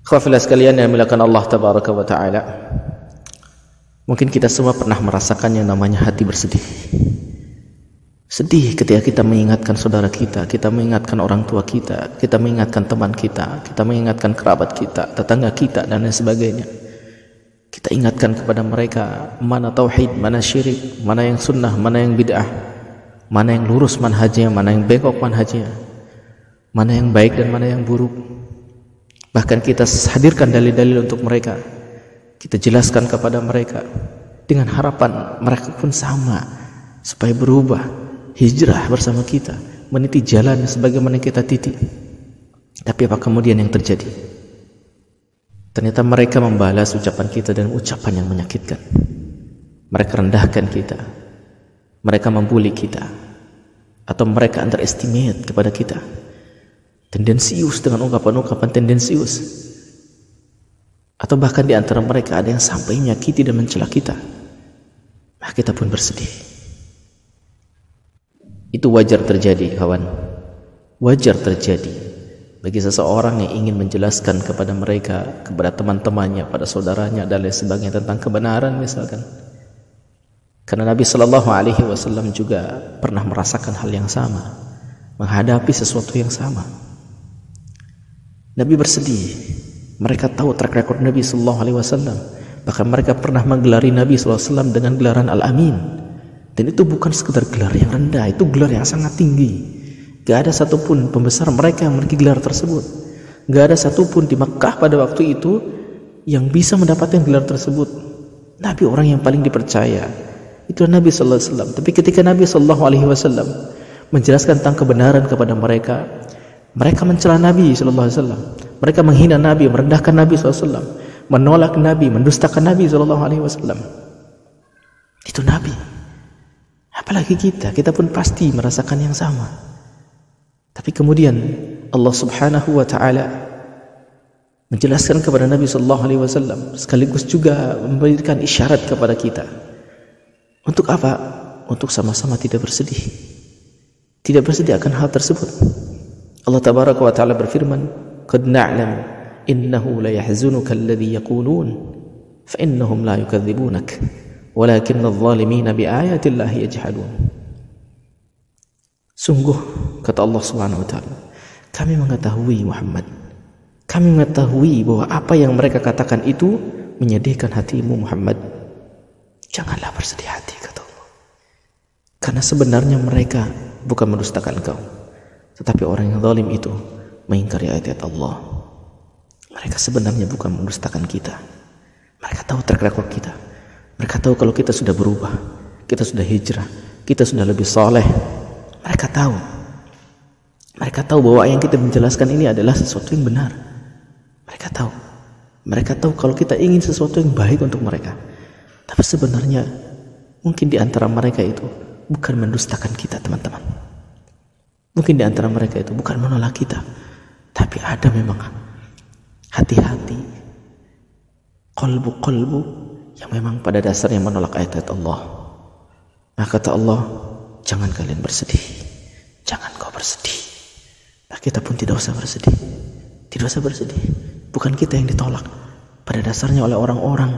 Khawafillah sekalian yang dimuliakan Allah Tabaraka wa Ta'ala, mungkin kita semua pernah merasakan yang namanya hati bersedih. Sedih ketika kita mengingatkan saudara kita mengingatkan orang tua kita mengingatkan teman kita mengingatkan kerabat kita, tetangga kita, dan lain sebagainya. Kita ingatkan kepada mereka mana tauhid, mana syirik, mana yang sunnah, mana yang bid'ah, mana yang lurus manhajnya, mana yang bengkok manhajnya, mana yang baik dan mana yang buruk. Bahkan kita hadirkan dalil-dalil untuk mereka, kita jelaskan kepada mereka dengan harapan mereka pun sama, supaya berubah, hijrah bersama kita, meniti jalan sebagaimana kita titi. Tapi apa kemudian yang terjadi? Ternyata mereka membalas ucapan kita dengan ucapan yang menyakitkan. Mereka rendahkan kita, mereka membuli kita, atau mereka underestimate kepada kita, tendensius dengan ungkapan-ungkapan tendensius, atau bahkan di antara mereka ada yang sampai menyakiti dan mencela kita. Nah, kita pun bersedih. Itu wajar terjadi, kawan. Wajar terjadi bagi seseorang yang ingin menjelaskan kepada mereka, kepada teman-temannya, pada saudaranya dan lain sebagainya tentang kebenaran misalkan. Karena Nabi Shallallahu Alaihi Wasallam juga pernah merasakan hal yang sama, menghadapi sesuatu yang sama. Nabi bersedih. Mereka tahu track record Nabi Sallallahu Alaihi Wasallam. Bahkan mereka pernah menggelari Nabi Sallallahu Alaihi Wasallam dengan gelaran Al-Amin. Dan itu bukan sekedar gelar yang rendah, itu gelar yang sangat tinggi. Gak ada satupun pembesar mereka yang memiliki gelar tersebut. Gak ada satupun di Makkah pada waktu itu yang bisa mendapatkan gelar tersebut. Nabi orang yang paling dipercaya, itu Nabi Sallallahu Alaihi Wasallam. Tapi ketika Nabi Sallallahu Alaihi Wasallam menjelaskan tentang kebenaran kepada mereka, mereka mencela Nabi Sallallahu Alaihi Wasallam. Mereka menghina Nabi, merendahkan Nabi Sallallahu Alaihi Wasallam, menolak Nabi, mendustakan Nabi Sallallahu Alaihi Wasallam. Itu Nabi. Apalagi kita pun pasti merasakan yang sama. Tapi kemudian Allah Subhanahu wa Ta'ala menjelaskan kepada Nabi Sallallahu Alaihi Wasallam, sekaligus juga memberikan isyarat kepada kita. Untuk apa? Untuk sama-sama tidak bersedih. Tidak bersedih akan hal tersebut. Allah Tabaraka wa Ta'ala berfirman, "Qad na'lam innahu la yahzunuka alladhi yaqulun fa innahum la yukadzibunak walakinna adh-dhalimina bi ayati Allahi yajhadun." Sungguh, kata Allah Subhanahu wa Ta'ala, kami mengetahui Muhammad, kami mengetahui bahwa apa yang mereka katakan itu menyedihkan hatimu Muhammad. Janganlah bersedih hati, kata Allah, karena sebenarnya mereka bukan mendustakan engkau, tetapi orang yang zalim itu mengingkari ayat-ayat Allah. Mereka sebenarnya bukan mendustakan kita. Mereka tahu track record kita. Mereka tahu kalau kita sudah berubah, kita sudah hijrah, kita sudah lebih soleh. Mereka tahu. Mereka tahu bahwa yang kita menjelaskan ini adalah sesuatu yang benar. Mereka tahu. Mereka tahu kalau kita ingin sesuatu yang baik untuk mereka. Tapi sebenarnya mungkin di antara mereka itu bukan mendustakan kita, teman-teman. Mungkin di antara mereka itu bukan menolak kita, tapi ada memang hati-hati, qalbu yang memang pada dasarnya menolak ayat-ayat Allah. Maka kata Allah, jangan kalian bersedih, jangan kau bersedih. Nah, kita pun tidak usah bersedih. Tidak usah bersedih. Bukan kita yang ditolak, pada dasarnya oleh orang-orang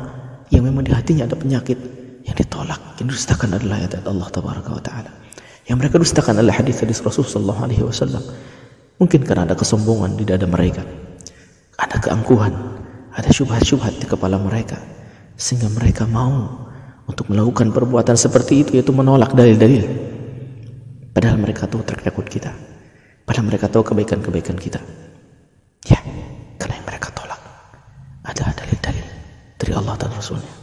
yang memang di hatinya ada penyakit. Yang ditolak, yang didustakan adalah ayat-ayat Allah Tabaraka wa Ta'ala. Yang mereka dustakan adalah hadis-hadis Rasulullah Sallallahu Alaihi Wasallam. Mungkin karena ada kesombongan di dada mereka, ada keangkuhan, ada syubhat-syubhat di kepala mereka, sehingga mereka mau untuk melakukan perbuatan seperti itu, yaitu menolak dalil-dalil. Padahal mereka tahu track record kita, padahal mereka tahu kebaikan-kebaikan kita. Ya, karena yang mereka tolak adalah dalil-dalil dari Allah dan Rasulnya.